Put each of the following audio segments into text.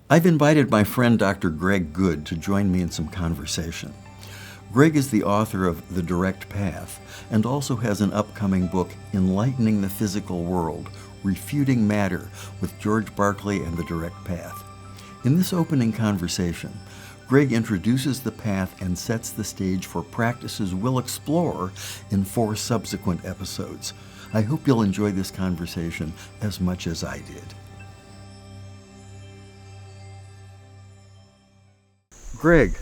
I've invited my friend Dr. Greg Goode to join me in some conversation. Greg is the author of The Direct Path and also has an upcoming book, Enlightening the Physical World, Refuting Matter with George Berkeley and the Direct Path. In this opening conversation, Greg introduces the path and sets the stage for practices we'll explore in 4 subsequent episodes. I hope you'll enjoy this conversation as much as I did. Greg,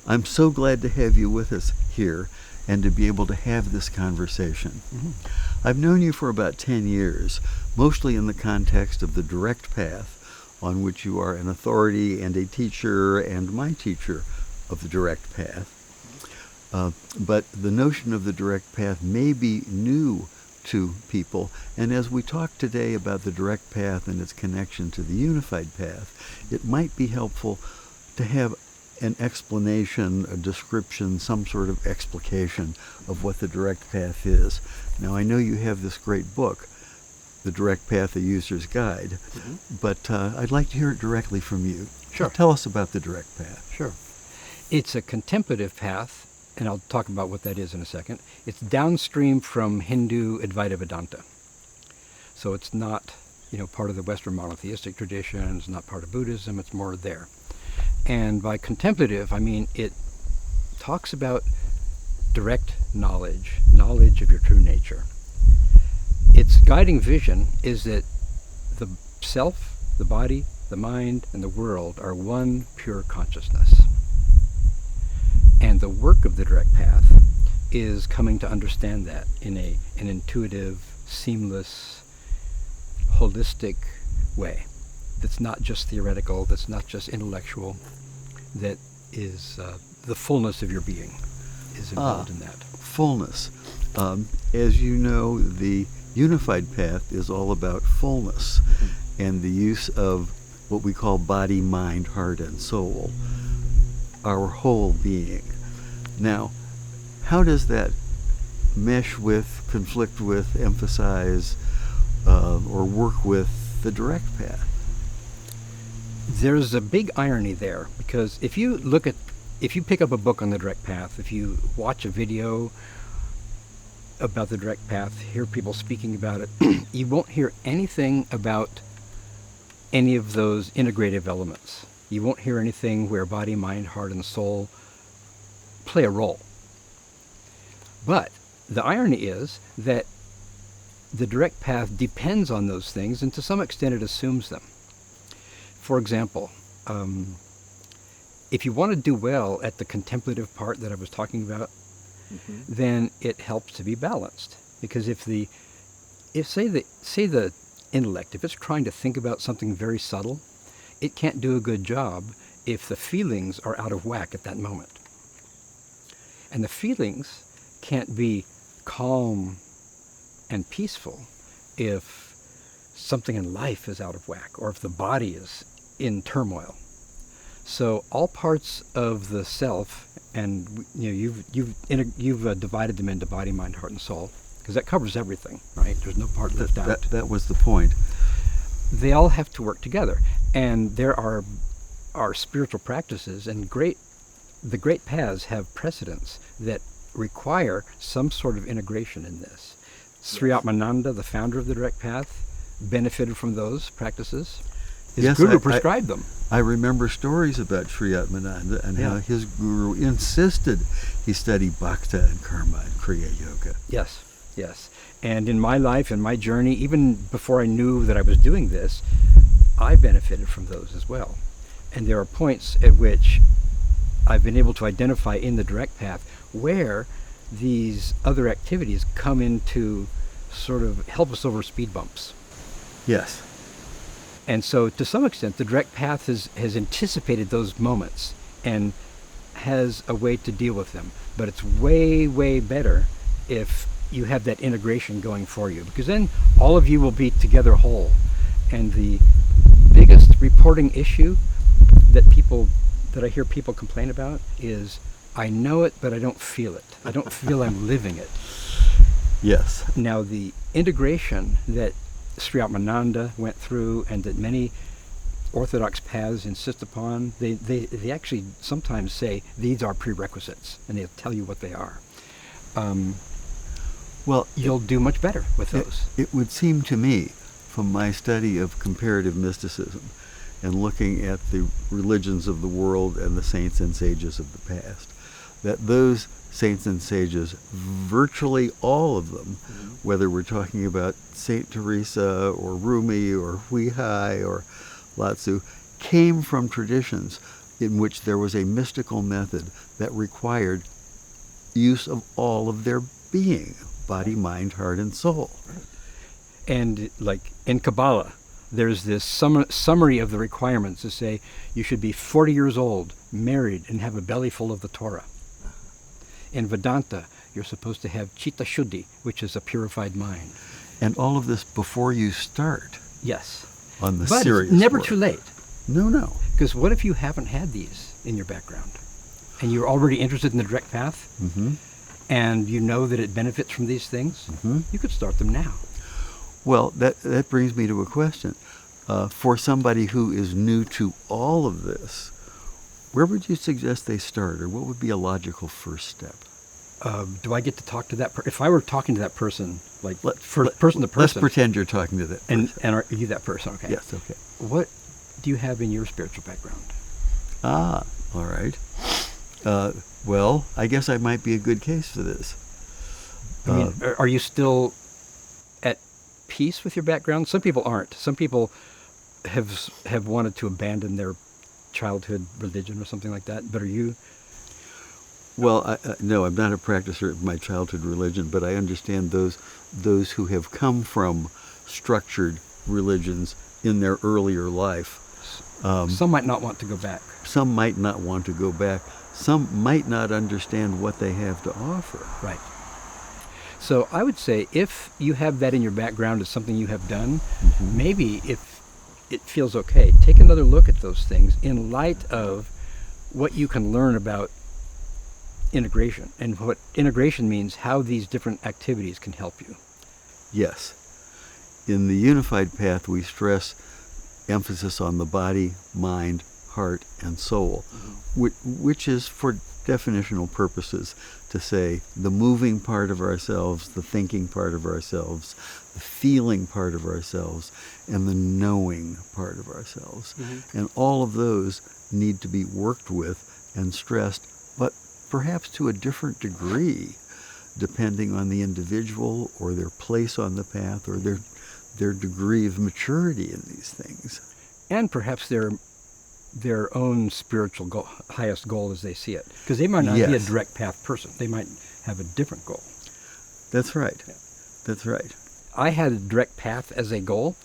I'm so glad to have you with us here and to be able to have this conversation. Mm-hmm. I've known you for about 10 years, mostly in the context of the Direct Path, on which you are an authority and a teacher and my teacher of the Direct Path. But the notion of the Direct Path may be new to people, and as we talk today about the Direct Path and its connection to the Unified Path, it might be helpful to have an explanation, a description, some sort of explication of what the Direct Path is. Now, I know you have this great book, The Direct Path, A User's Guide, mm-hmm. but I'd like to hear it directly from you. Sure. Tell us about the Direct Path. Sure. It's a contemplative path, and I'll talk about what that is in a second. It's downstream from Hindu Advaita Vedanta. So it's not, part of the Western monotheistic tradition, it's not part of Buddhism, it's more there. And by contemplative, I mean it talks about direct knowledge of your true nature. Its guiding vision is that the self, the body, the mind, and the world are one pure consciousness. And the work of the Direct Path is coming to understand that in an intuitive, seamless, holistic way. That's not just theoretical, that's not just intellectual, that is the fullness of your being is involved in that. Fullness. As you know, the Unified Path is all about fullness, mm-hmm. and the use of what we call body, mind, heart, and soul, our whole being. Now, how does that mesh with, conflict with, emphasize, or work with the Direct Path? There's a big irony there, because if you pick up a book on the Direct Path, if you watch a video about the Direct Path, hear people speaking about it, you won't hear anything about any of those integrative elements. You won't hear anything where body, mind, heart, and soul play a role. But the irony is that the Direct Path depends on those things, and to some extent it assumes them. For example, if you want to do well at the contemplative part that I was talking about, mm-hmm. then it helps to be balanced. Because if say the intellect, if it's trying to think about something very subtle, it can't do a good job if the feelings are out of whack at that moment. And the feelings can't be calm and peaceful if something in life is out of whack, or if the body is in turmoil. So all parts of the self, and you've divided them into body, mind, heart, and soul, because that covers everything, right? There's no part left out. That was the point. They all have to work together, and there are spiritual practices, and the great paths have precedents that require some sort of integration in this. Sri Atmananda, the founder of the Direct Path, benefited from those practices. His guru prescribed them. I remember stories about Sri Atmananda and how his guru insisted he study bhakti and karma and kriya yoga. Yes. And in my life, in my journey, even before I knew that I was doing this, I benefited from those as well. And there are points at which I've been able to identify in the Direct Path where these other activities come in to sort of help us over speed bumps. Yes. And so to some extent, the Direct Path has anticipated those moments and has a way to deal with them. But it's way, way better if you have that integration going for you, because then all of you will be together whole. And the biggest reporting issue that I hear people complain about is, I know it, but I don't feel it. I don't feel I'm living it. Yes. Now, the integration that Sri Atmananda went through, and that many orthodox paths insist upon. They actually sometimes say these are prerequisites, and they'll tell you what they are. Well, You'll do much better with those. It would seem to me, from my study of comparative mysticism and looking at the religions of the world and the saints and sages of the past, that those saints and sages, virtually all of them, whether we're talking about Saint Teresa or Rumi or Hui Hai or Lao-Tzu, came from traditions in which there was a mystical method that required use of all of their being, body, mind, heart, and soul. And like in Kabbalah, there's this summary of the requirements to say you should be 40 years old, married, and have a belly full of the Torah. In Vedanta, you're supposed to have chitta shuddhi, which is a purified mind. And all of this before you start Yes. on the But serious it's never work. too late. No. Because what if you haven't had these in your background? And you're already interested in the direct path? Mm-hmm. And you know that it benefits from these things? Mm-hmm. You could start them now. Well, that brings me to a question. For somebody who is new to all of this, where would you suggest they start, or what would be a logical first step? Do I get to talk to that person? If I were talking to that person, like person to person. Let's pretend you're talking to that person. And are you that person? Okay. Yes, okay. What do you have in your spiritual background? Ah, all right. Well, I guess I might be a good case for this. I mean, are you still at peace with your background? Some people aren't. Some people have wanted to abandon their childhood religion or something like that. But are you? Well, no, I'm not a practicer of my childhood religion, but I understand those who have come from structured religions in their earlier life. Some might not want to go back. Some might not want to go back. Some might not understand what they have to offer. Right. So I would say if you have that in your background as something you have done, maybe if it feels okay, take another look at those things in light of what you can learn about integration and what integration means, how these different activities can help you. Yes. In the unified path, we stress emphasis on the body, mind, heart, and soul, which is for definitional purposes to say the moving part of ourselves, the thinking part of ourselves, the feeling part of ourselves, and the knowing part of ourselves. And all of those need to be worked with and stressed, but perhaps to a different degree, depending on the individual or their place on the path or their degree of maturity in these things. And perhaps their own spiritual goal, highest goal as they see it. Because they might not be a direct path person. They might have a different goal. That's right. Yeah. That's right. I had a direct path as a goal.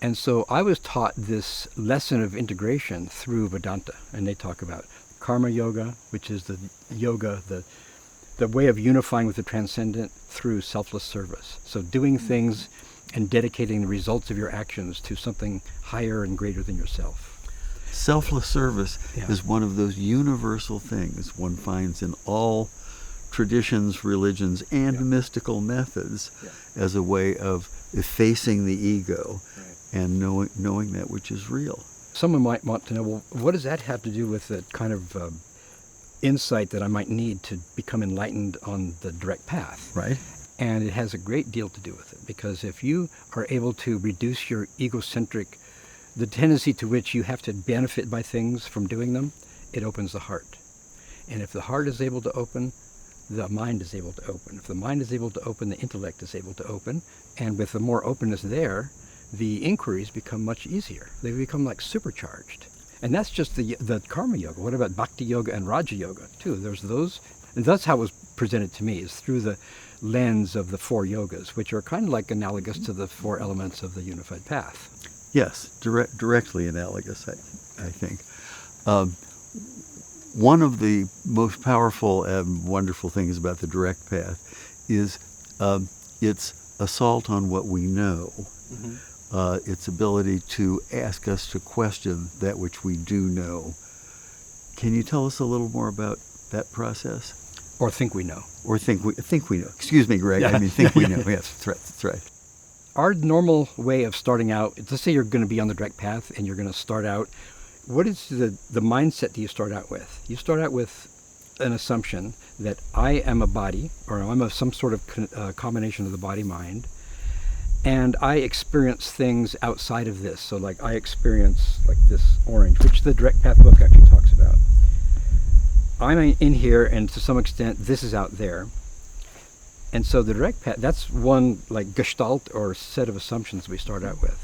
And so I was taught this lesson of integration through Vedanta. And they talk about karma yoga, which is the yoga, the way of unifying with the transcendent through selfless service. So doing things and dedicating the results of your actions to something higher and greater than yourself. Selfless service is one of those universal things one finds in all traditions, religions, and mystical methods as a way of effacing the ego and knowing that which is real. Someone might want to know, well, what does that have to do with the kind of insight that I might need to become enlightened on the direct path? Right. And it has a great deal to do with it, because if you are able to reduce your egocentric, the tendency to which you have to benefit by things from doing them, it opens the heart. And if the heart is able to open, the mind is able to open. If the mind is able to open, the intellect is able to open. And with the more openness there, the inquiries become much easier. They become like supercharged. And that's just the karma yoga. What about bhakti yoga and raja yoga too? There's those, and that's how it was presented to me, is through the lens of the four yogas, which are kind of like analogous to the four elements of the unified path. Yes, directly analogous, I think. One of the most powerful and wonderful things about the direct path is its assault on what we know, its ability to ask us to question that which we do know. Can you tell us a little more about that process? Or think we know. Or think we know. Excuse me, Greg. Yeah. I mean, think we know. Yes, that's right. That's right. our normal way of starting out, let's say you're going to be on the direct path and you're going to start out, what is the mindset do you start out with? You start out with an assumption that I am a body, or I'm some sort of combination of the body-mind, and I experience things outside of this. So like I experience like this orange, which the direct path book actually talks about. I'm in here, and to some extent this is out there. And so the direct path, that's one like gestalt or set of assumptions we start out with.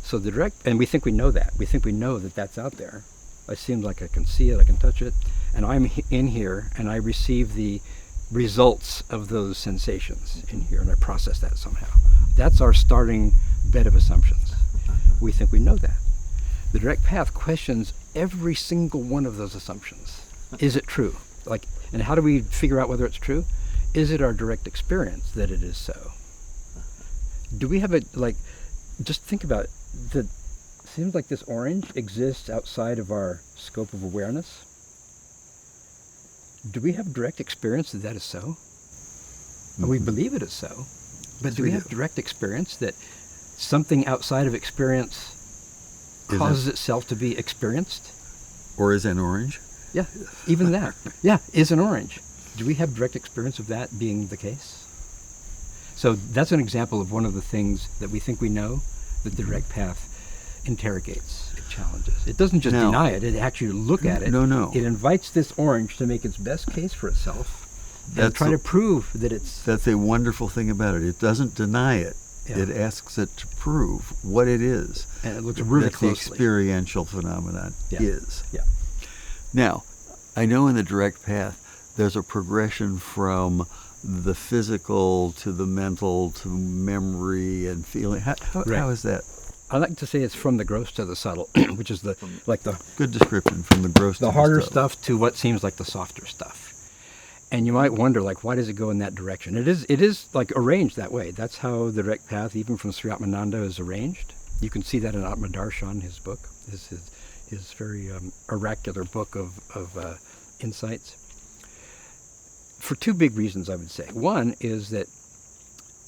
So the direct, and we think we know that. We think we know that that's out there. It seems like I can see it, I can touch it. And I'm in here, and I receive the results of those sensations in here, and I process that somehow. That's our starting bed of assumptions. We think we know that. The direct path questions every single one of those assumptions. Is it true? Like, and how do we figure out whether it's true? Is it our direct experience that it is so? Do we have just think about it. It seems like this orange exists outside of our scope of awareness. Do we have direct experience that is so? Mm-hmm. We believe it is so, but do we have direct experience that something outside of experience causes itself to be experienced? Or is an orange? Yeah, even that. Yeah, is an orange. Do we have direct experience of that being the case? So that's an example of one of the things that we think we know that the direct path interrogates, it challenges. It doesn't just deny it, it actually look at it. No. It invites this orange to make its best case for itself and try to prove that it's... That's a wonderful thing about it. It doesn't deny it. Yeah. It asks it to prove what it is. And it looks really closely. The experiential phenomenon is. Yeah. Now, I know in the direct path, there's a progression from the physical to the mental to memory and feeling. How is that? I like to say it's from the gross to the subtle, which is the good description, from the gross to the harder stuff to what seems like the softer stuff. And you might wonder, like, why does it go in that direction? It is like arranged that way. That's how the direct path, even from Sri Atmananda, is arranged. You can see that in Atmadarshan, his book, his very oracular book of insights. For two big reasons, I would say. One is that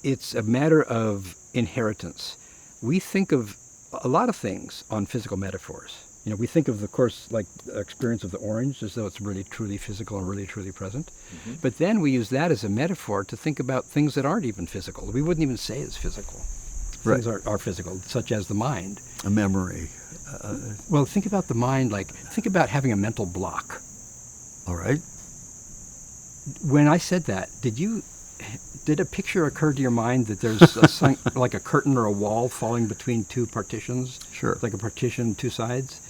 it's a matter of inheritance. We think of a lot of things on physical metaphors. You know, we think of course, like the experience of the orange as though it's really, truly physical and really, truly present. Mm-hmm. But then we use that as a metaphor to think about things that aren't even physical. We wouldn't even say it's physical. Things are physical, such as the mind. A memory. Well, think about the mind, think about having a mental block. All right. When I said that, did a picture occur to your mind that there's like a curtain or a wall falling between two partitions? Sure. Like a partition, two sides?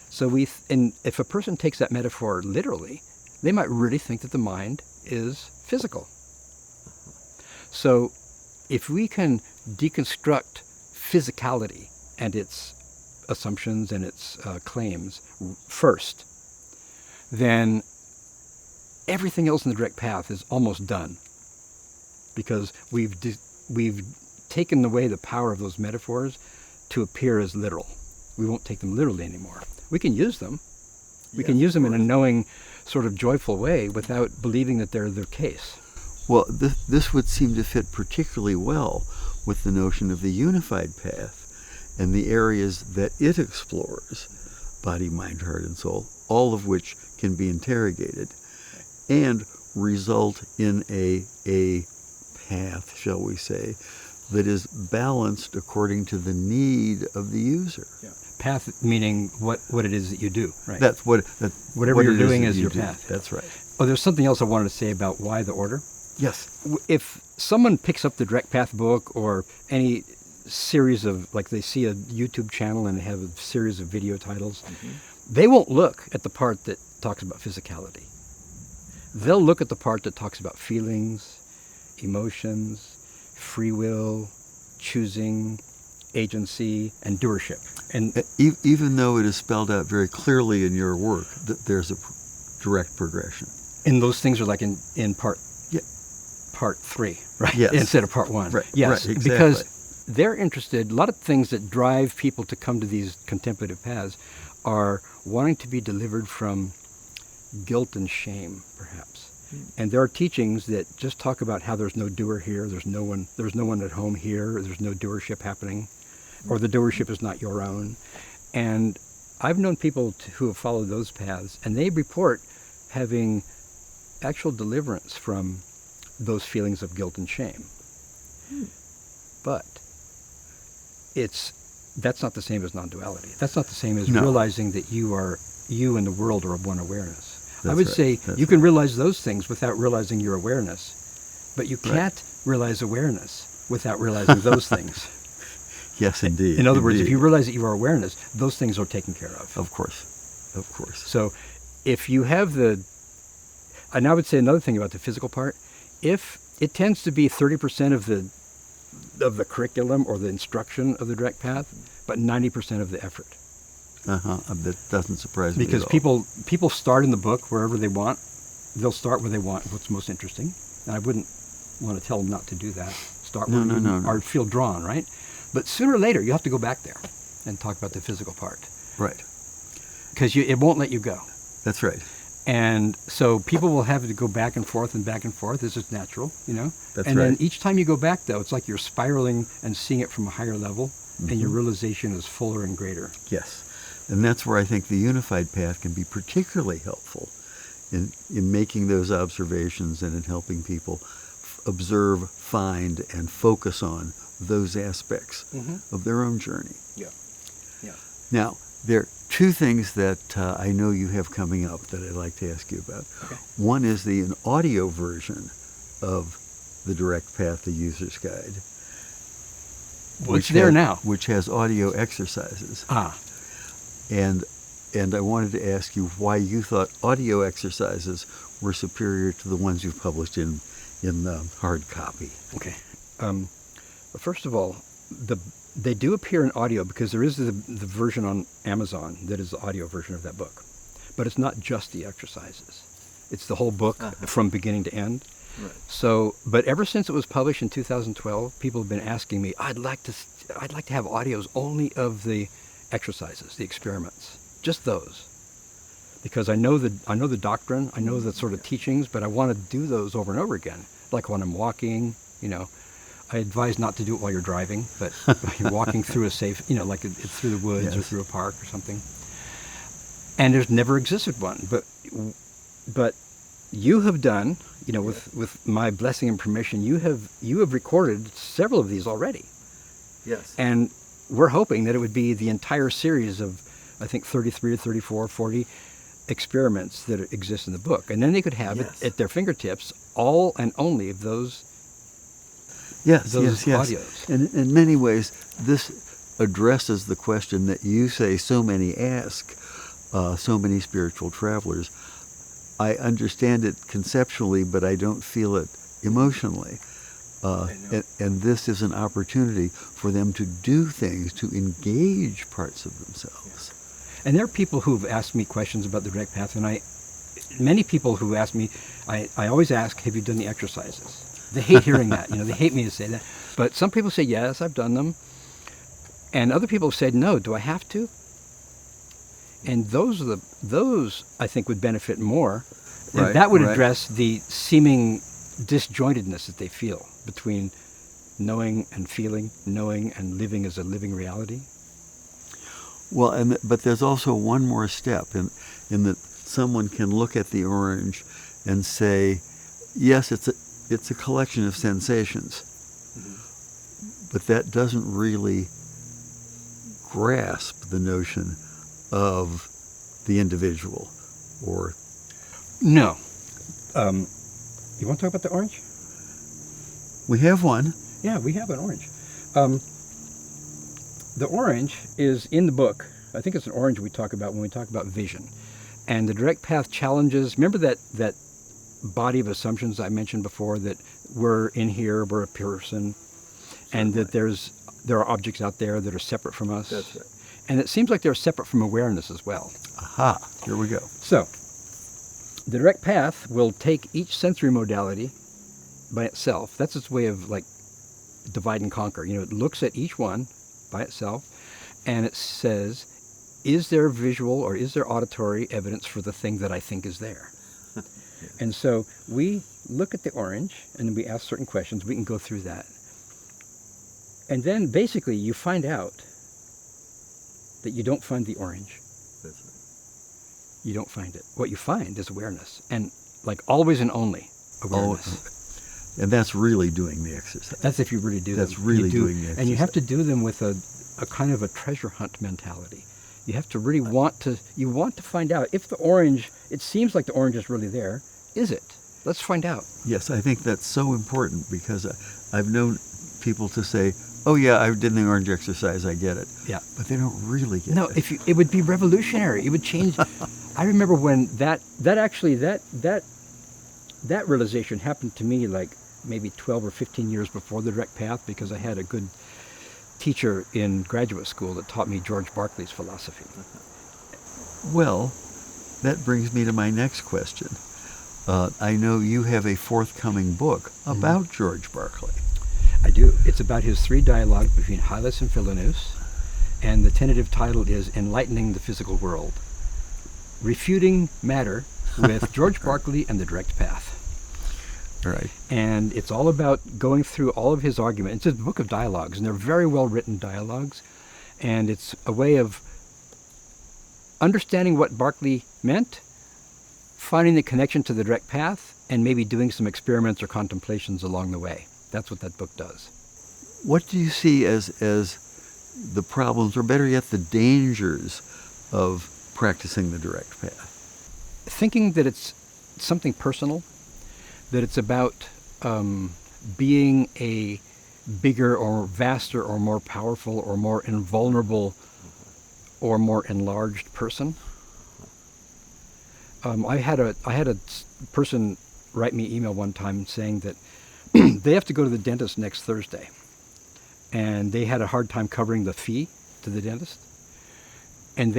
So and if a person takes that metaphor literally, they might really think that the mind is physical. So if we can deconstruct physicality and its assumptions and its claims first, then everything else in the direct path is almost done, because we've taken away the power of those metaphors to appear as literal. We won't take them literally anymore. We can use them. We can use them in a knowing, sort of joyful way without believing that they're the case. Well, this would seem to fit particularly well with the notion of the unified path and the areas that it explores, body, mind, heart, and soul, all of which can be interrogated and result in a path, shall we say, that is balanced according to the need of the user. Yeah. Path meaning what it is that you do, right? That's whatever you're doing is your path. That's right. Oh, there's something else I wanted to say about why the order. Yes. If someone picks up the direct path book or any series of, like they see a YouTube channel and they have a series of video titles, they won't look at the part that talks about physicality. They'll look at the part that talks about feelings, emotions, free will, choosing, agency, and doership. And even though it is spelled out very clearly in your work that there's a direct progression. And those things are like in part 3, right? Yes. Instead of part 1. Right. Yes, right, exactly. Because they're interested, a lot of things that drive people to come to these contemplative paths are wanting to be delivered from guilt and shame, perhaps. And there are teachings that just talk about how there's no doer here, there's no one at home here, there's no doership happening, or the doership is not your own. And I've known people who have followed those paths, and they report having actual deliverance from those feelings of guilt and shame. But that's not the same as non-duality. That's not the same as realizing that you and the world are of one awareness. I would say you can realize those things without realizing your awareness, but you can't realize awareness without realizing those things. Yes, indeed. In other words, if you realize that you are awareness, those things are taken care of. Of course. So if you have and I would say another thing about the physical part, if it tends to be 30% of the curriculum or the instruction of the direct path, but 90% of the effort. That doesn't surprise me because at all. people start in the book wherever they want. They'll start where they want, what's most interesting. And I wouldn't want to tell them not to do that. Start where you or feel drawn, right? But sooner or later, you have to go back there and talk about the physical part. Right. Because it won't let you go. That's right. And so people will have to go back and forth and back and forth. This is natural, That's and right. then each time you go back, though, it's like you're spiraling and seeing it from a higher level, and your realization is fuller and greater. Yes. And that's where I think the unified path can be particularly helpful in making those observations and in helping people observe, find, and focus on those aspects of their own journey. Yeah. Now, there are two things that I know you have coming up that I'd like to ask you about. Okay. One is an audio version of the Direct Path, the User's Guide. It's there now. Which has audio exercises. And I wanted to ask you why you thought audio exercises were superior to the ones you've published in hard copy. Okay. First of all, they do appear in audio because there is the version on Amazon that is the audio version of that book. But it's not just the exercises. It's the whole book from beginning to end. Right. So, but ever since it was published in 2012, people have been asking me, I'd like to have audios only of the exercises, the experiments, just those, because I know the doctrine, I know the sort of teachings, but I want to do those over and over again, like when I'm walking. I advise not to do it while you're driving, but you're walking through a safe, like it's through the woods or through a park or something. And there's never existed one, but you have done, with my blessing and permission, you have recorded several of these already. Yes. And we're hoping that it would be the entire series of, I think, 33 or 34, 40 experiments that exist in the book. And then they could have it at their fingertips, all and only of those audios. And in many ways, this addresses the question that you say so many ask, so many spiritual travelers. I understand it conceptually, but I don't feel it emotionally. And this is an opportunity for them to do things, to engage parts of themselves. And there are people who've asked me questions about the direct path, and many people who ask me, I always ask, have you done the exercises? They hate hearing that, they hate me to say that. But some people say, yes, I've done them. And other people have said, no, do I have to? And those I think would benefit more. And that would address the seeming disjointedness that they feel between knowing and feeling, knowing and living as a living reality. Well, but there's also one more step in that someone can look at the orange and say, yes, it's a collection of sensations, but that doesn't really grasp the notion of the individual, or... No. You want to talk about the orange? We have one. Yeah, we have an orange. The orange is in the book. I think it's an orange we talk about when we talk about vision. And the direct path challenges, remember that body of assumptions I mentioned before, that we're in here, we're a person, and that there are objects out there that are separate from us. That's right. And it seems like they're separate from awareness as well. Aha, here we go. So, the direct path will take each sensory modality by itself. That's its way of divide and conquer. It looks at each one by itself, and it says, is there visual or is there auditory evidence for the thing that I think is there? And so we look at the orange and then we ask certain questions. We can go through that. And then basically you find out that you don't find the orange. That's right. You don't find it. What you find is awareness. And like always and only awareness. And that's really doing the exercise. That's if you really do That's them. really You do, doing the exercise. And you have to do them with a kind of a treasure hunt mentality. You have to really want to find out if the orange, it seems like the orange is really there. Is it? Let's find out. Yes, I think that's so important because I've known people to say, oh yeah, I did the orange exercise, I get it. Yeah. But they don't really get No, it. it would be revolutionary. It would change. I remember when that realization happened to me like maybe 12 or 15 years before the direct path, because I had a good teacher in graduate school that taught me George Berkeley's philosophy. Well, that brings me to my next question. I know you have a forthcoming book about George Berkeley. I do. It's about his 3 dialogues between Hylas and Philonos, and the tentative title is Enlightening the Physical World, Refuting Matter with George Berkeley and the Direct Path. Right. And it's all about going through all of his arguments. It's a book of dialogues, and they're very well written dialogues. And it's a way of understanding what Berkeley meant, finding the connection to the direct path, and maybe doing some experiments or contemplations along the way. That's what that book does. What do you see as the problems, or better yet, the dangers of practicing the direct path? Thinking that it's something personal, that it's about being a bigger or vaster or more powerful or more invulnerable or more enlarged person. I had a person write me email one time saying that they have to go to the dentist next Thursday, and they had a hard time covering the fee to the dentist, and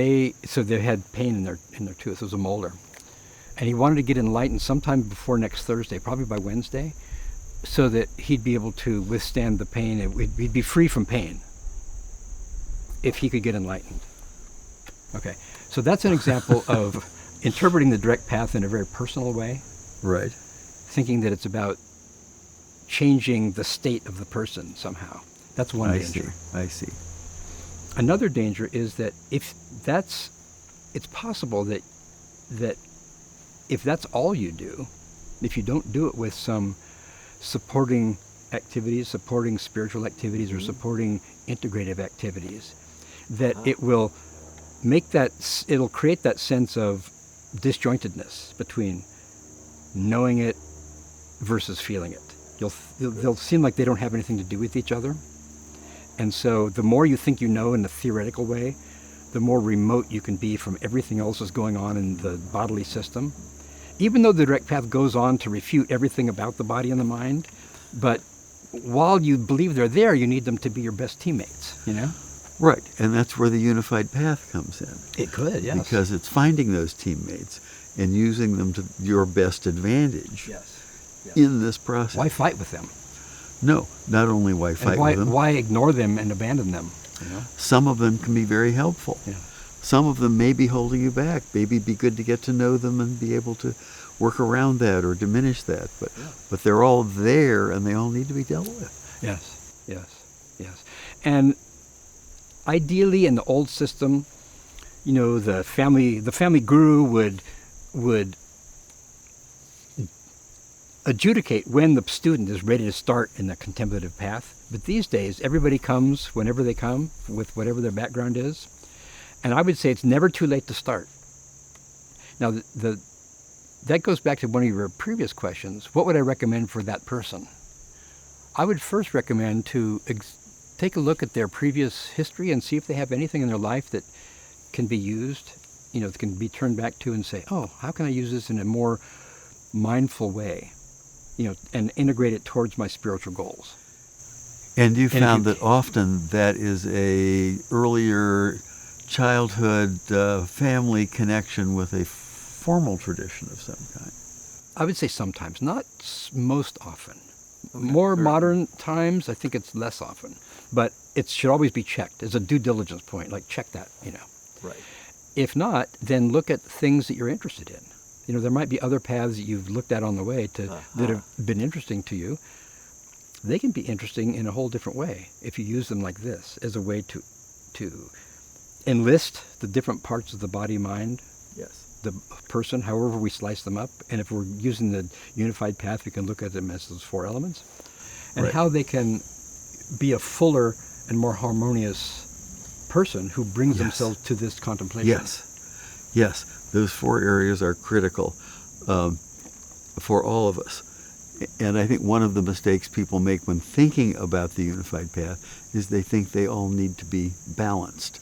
so they had pain in their tooth. It was a molar. And he wanted to get enlightened sometime before next Thursday, probably by Wednesday, so that he'd be able to withstand the pain. He'd be free from pain if he could get enlightened. Okay, so that's an example of interpreting the direct path in a very personal way. Right. Thinking that it's about changing the state of the person somehow. That's one danger. I see. Another danger is that it's possible that if that's all you do, if you don't do it with some supporting activities, supporting spiritual activities, or supporting integrative activities, that it will it'll create that sense of disjointedness between knowing it versus feeling it. They'll seem like they don't have anything to do with each other. And so the more you think you know in a theoretical way, the more remote you can be from everything else that's going on in the bodily system. Even though the direct path goes on to refute everything about the body and the mind, but while you believe they're there, you need them to be your best teammates, you know? Right, and that's where the unified path comes in. It could, yes. Because it's finding those teammates and using them to your best advantage in this process. Why fight with them? No, not only why fight with them. Why ignore them and abandon them? You know? Some of them can be very helpful. Yeah. Some of them may be holding you back. Maybe it'd be good to get to know them and be able to work around that or diminish that. But they're all there, and they all need to be dealt with. Yes. And ideally, in the old system, you know, the family guru would adjudicate when the student is ready to start in the contemplative path. But these days, everybody comes whenever they come, with whatever their background is. And I would say it's never too late to start. Now, that goes back to one of your previous questions. What would I recommend for that person? I would first recommend to take a look at their previous history and see if they have anything in their life that can be used, you know, that can be turned back to and say, oh, how can I use this in a more mindful way, you know, and integrate it towards my spiritual goals. And you found that often that is a earlier childhood family connection with a formal tradition of some kind. I would say sometimes, not most often. Okay, more modern times, I think it's less often. But it should always be checked as a due diligence point, like check that, you know. Right. If not, then look at things that you're interested in There might be other paths that you've looked at on the way that have been interesting to you. They can be interesting in a whole different way if you use them like this as a way to enlist the different parts of the body-mind, Yes. the person, however we slice them up. And if we're using the unified path, we can look at them as those 4 elements and Right. how they can be a fuller and more harmonious person who brings Yes. themselves to this contemplation. Yes. Those 4 areas are critical for all of us. And I think one of the mistakes people make when thinking about the unified path is they think they all need to be balanced.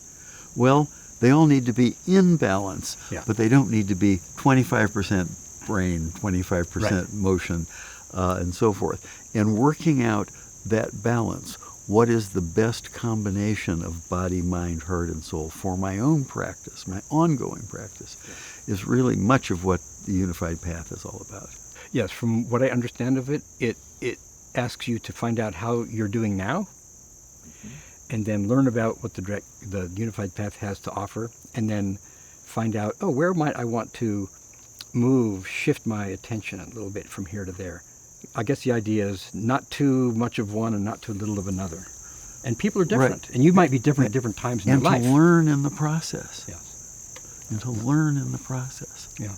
Well, they all need to be in balance, but they don't need to be 25% brain, 25% motion, and so forth. And working out that balance, what is the best combination of body, mind, heart, and soul for my own practice, my ongoing practice, is really much of what the unified path is all about. Yes, from what I understand of it, it asks you to find out how you're doing now, and then learn about what the unified path has to offer, and then find out, where might I want to shift my attention a little bit from here to there. I guess the idea is not too much of one and not too little of another. And people are different, and you might be different at different times in your life. And to learn in the process. Yes. And to learn in the process. Yeah.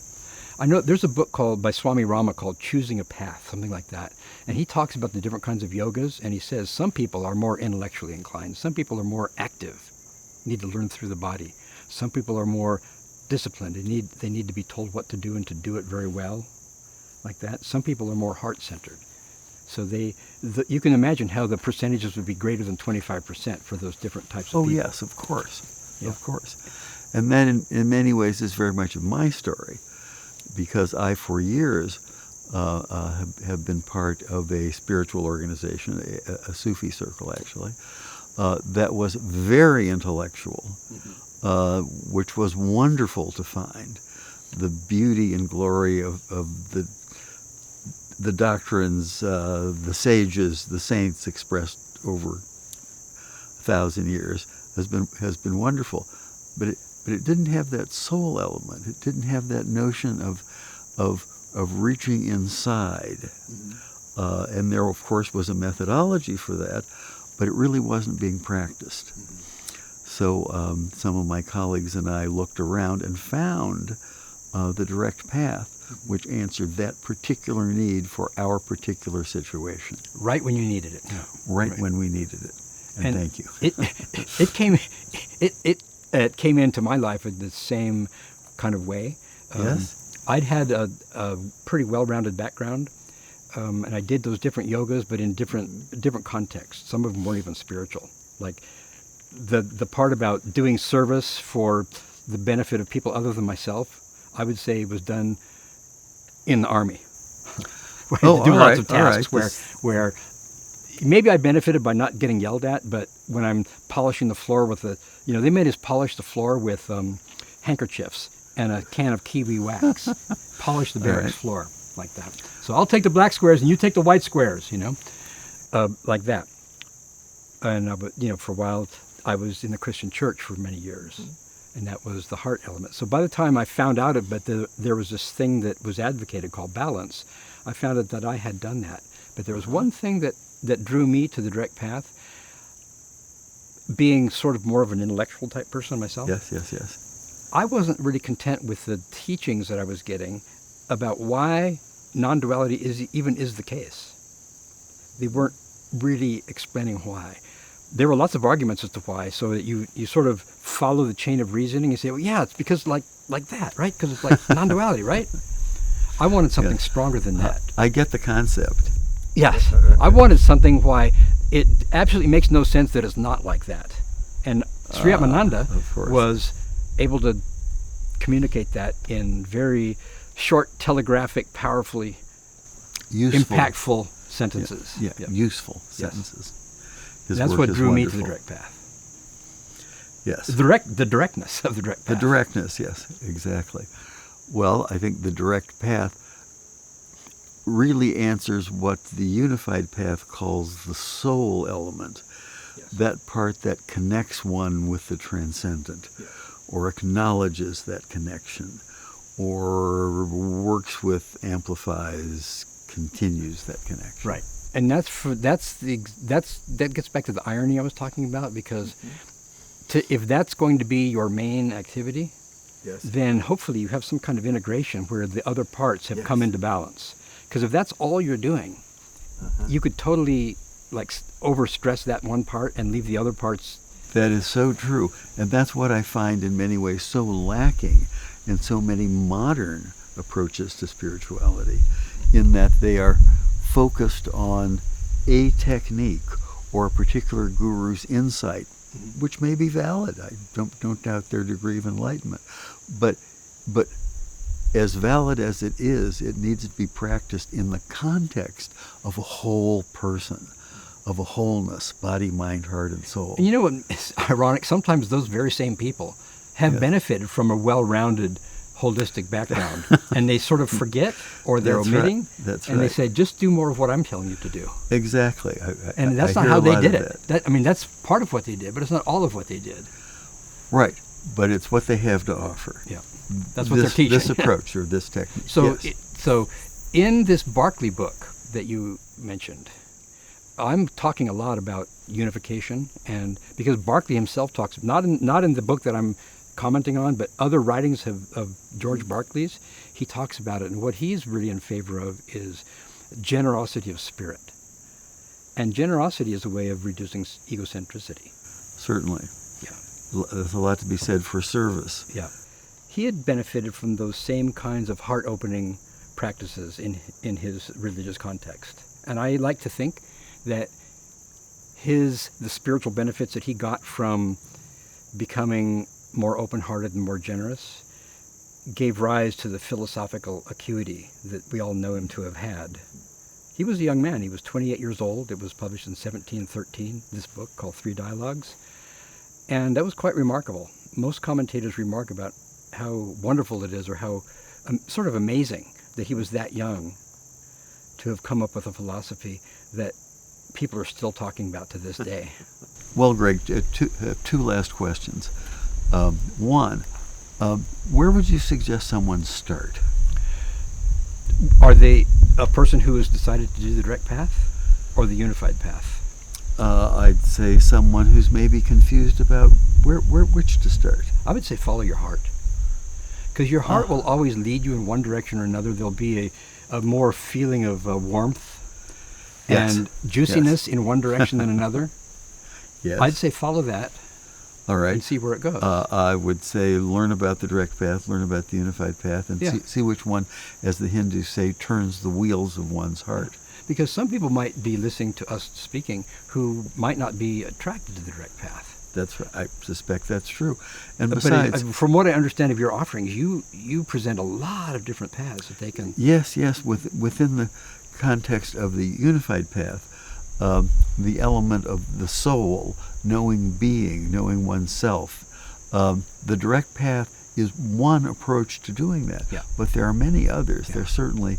I know there's a book by Swami Rama called Choosing a Path, something like that. And he talks about the different kinds of yogas, and he says some people are more intellectually inclined. Some people are more active, need to learn through the body. Some people are more disciplined. They need to be told what to do and to do it very well, like that. Some people are more heart-centered. So you can imagine how the percentages would be greater than 25% for those different types of people. Oh, yes, of course. Yeah. Of course. And that, in many ways, is very much of my story, because I, for years, have been part of a spiritual organization, a Sufi circle, actually, that was very intellectual, which was wonderful to find. The beauty and glory of the doctrines, the sages, the saints expressed over 1,000 years has been wonderful, but it didn't have that soul element. It didn't have that notion of reaching inside, and there, of course, was a methodology for that, but it really wasn't being practiced. So some of my colleagues and I looked around and found the direct path, which answered that particular need for our particular situation. Right when you needed it. Yeah. Right when we needed it. And thank you. It came into my life in the same kind of way. Yes. I'd had a pretty well-rounded background, and I did those different yogas, but in different contexts. Some of them weren't even spiritual. Like the part about doing service for the benefit of people other than myself, I would say was done in the Army. Where I had to do lots of tasks where maybe I benefited by not getting yelled at, but when I'm polishing the floor with they made us polish the floor with handkerchiefs and a can of kiwi wax, polish the barracks floor like that. So I'll take the black squares and you take the white squares, like that. And for a while I was in the Christian church for many years, and that was the heart element. So by the time I found out there was this thing that was advocated called balance, I found out that I had done that. But there was one thing that drew me to the direct path, being sort of more of an intellectual type person myself. Yes. I wasn't really content with the teachings that I was getting about why non-duality is the case. They weren't really explaining why. There were lots of arguments as to why, so that you sort of follow the chain of reasoning and say, well, yeah, it's because like that, right? Because it's like non-duality, right? I wanted something stronger than that. I get the concept. Yes. I wanted something why it absolutely makes no sense that it's not like that. And Sri Atmananda was able to communicate that in very short, telegraphic, powerfully impactful sentences. Yeah, useful sentences. That's what drew me to the direct path. Yes. The directness of the direct path. The directness, yes, exactly. Well, I think the direct path really answers what the unified path calls the soul element, that part that connects one with the transcendent, or acknowledges that connection, or works with, amplifies, continues that connection. Right. And that gets back to the irony I was talking about, because if that's going to be your main activity, Yes. then hopefully you have some kind of integration where the other parts have come Yes. into balance. Because if that's all you're doing, you could totally overstress that one part and leave the other parts. That is so true. And that's what I find in many ways so lacking in so many modern approaches to spirituality, in that they are focused on a technique or a particular guru's insight, which may be valid. I don't doubt their degree of enlightenment. But as valid as it is, it needs to be practiced in the context of a whole person, of a wholeness, body, mind, heart, and soul. And you know what is ironic? Sometimes those very same people have benefited from a well-rounded, holistic background, and they sort of forget, or they're That's omitting, right. That's and right. they say, just do more of what I'm telling you to do. Exactly. And that's not hear how a they lot did of it. That's part of what they did, but it's not all of what they did. Right. But it's what they have to offer. Yeah. That's what they're teaching. This approach or this technique. So, yes. so in this Berkeley book that you mentioned, I'm talking a lot about unification, and because Berkeley himself talks, not in the book that I'm commenting on, but other writings of George Berkeley's, he talks about it, and what he's really in favor of is generosity of spirit. And generosity is a way of reducing egocentricity. Certainly. Yeah. There's a lot to be said for service. Yeah. He had benefited from those same kinds of heart-opening practices in his religious context. And I like to think that the spiritual benefits that he got from becoming more open-hearted and more generous gave rise to the philosophical acuity that we all know him to have had. He was a young man. He was 28 years old. It was published in 1713, this book called Three Dialogues. And that was quite remarkable. Most commentators remark about how wonderful it is, or how sort of amazing that he was that young to have come up with a philosophy that people are still talking about to this day. Well, Greg, two last questions. One, where would you suggest someone start? Are they a person who has decided to do the direct path or the unified path? I'd say someone who's maybe confused about which to start. I would say follow your heart. Because your heart will always lead you in one direction or another. There'll be a more feeling of warmth and juiciness in one direction than another. Yes. I'd say follow that. All right. And see where it goes. I would say learn about the direct path, learn about the unified path, and see which one, as the Hindus say, turns the wheels of one's heart. Because some people might be listening to us speaking who might not be attracted to the direct path. That's right. I suspect that's true. And besides, but from what I understand of your offerings, you present a lot of different paths that they can. Yes. Within the context of the unified path, the element of the soul, knowing being, knowing oneself, the direct path is one approach to doing that. Yeah. But there are many others. Yeah. There's certainly,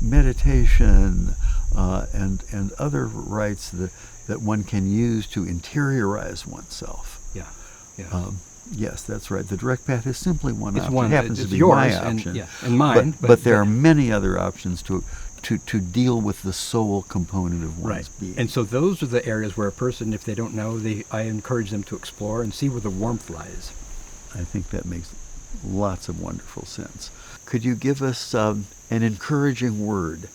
meditation and other rites that one can use to interiorize oneself. Yeah. Yes, that's right. The direct path is simply one It's option. one. It happens it's to be yours my option. and mine. But there are many other options to deal with the soul component of one's being. And so those are the areas where a person, if they don't know, I encourage them to explore and see where the warmth lies. I think that makes lots of wonderful sense. Could you give us an encouraging word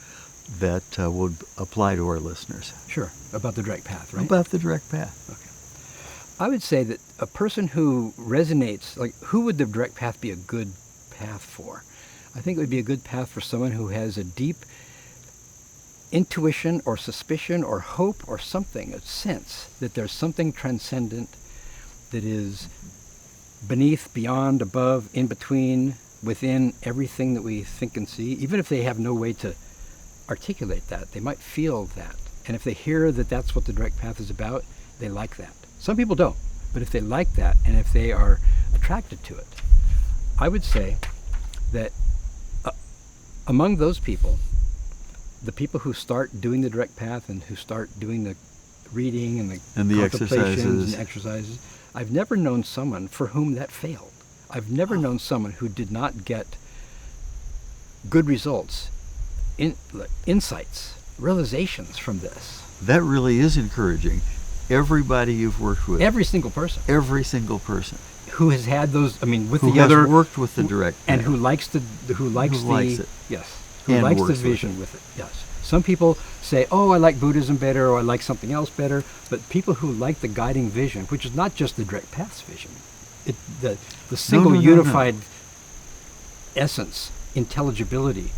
that would apply to our listeners? Sure. About the direct path, right? About the direct path. Okay. I would say that a person who resonates, who would the direct path be a good path for? I think it would be a good path for someone who has a deep intuition or suspicion or hope or something, a sense that there's something transcendent that is beneath, beyond, above, in between, within everything that we think and see. Even if they have no way to articulate that, they might feel that. And if they hear that that's what the direct path is about, they like that. Some people don't, but if they like that and if they are attracted to it, I would say that among those people, the people who start doing the direct path and who start doing the reading and the contemplations and exercises, I've never known someone for whom that failed. I've never known someone who did not get good results, insights, realizations from this. That really is encouraging. Everybody you've worked with. Every single person. Every single person. Who has had those, with who the has other. worked with the direct And path. who likes it. Yes. Who And likes the works with vision it. with it. Yes. Some people say, oh, I like Buddhism better, or I like something else better. But people who like the guiding vision, which is not just the direct path's vision, the single no. unified essence, intelligibility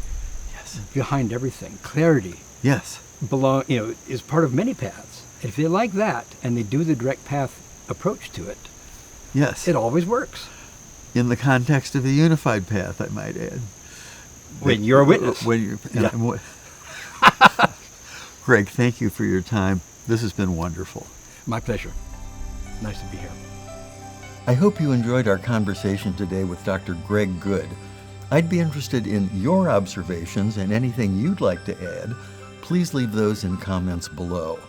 Yes. behind everything, clarity, Yes. is part of many paths. If they like that and they do the direct path approach to it, Yes. it always works. In the context of the unified path, I might add. When you're a witness. When you're, Yeah. Greg, thank you for your time. This has been wonderful. My pleasure. Nice to be here. I hope you enjoyed our conversation today with Dr. Greg Goode. I'd be interested in your observations and anything you'd like to add. Please leave those in comments below.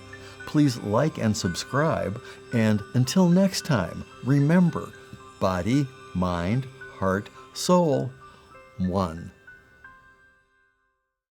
Please like and subscribe. And until next time, remember, body, mind, heart, soul, one.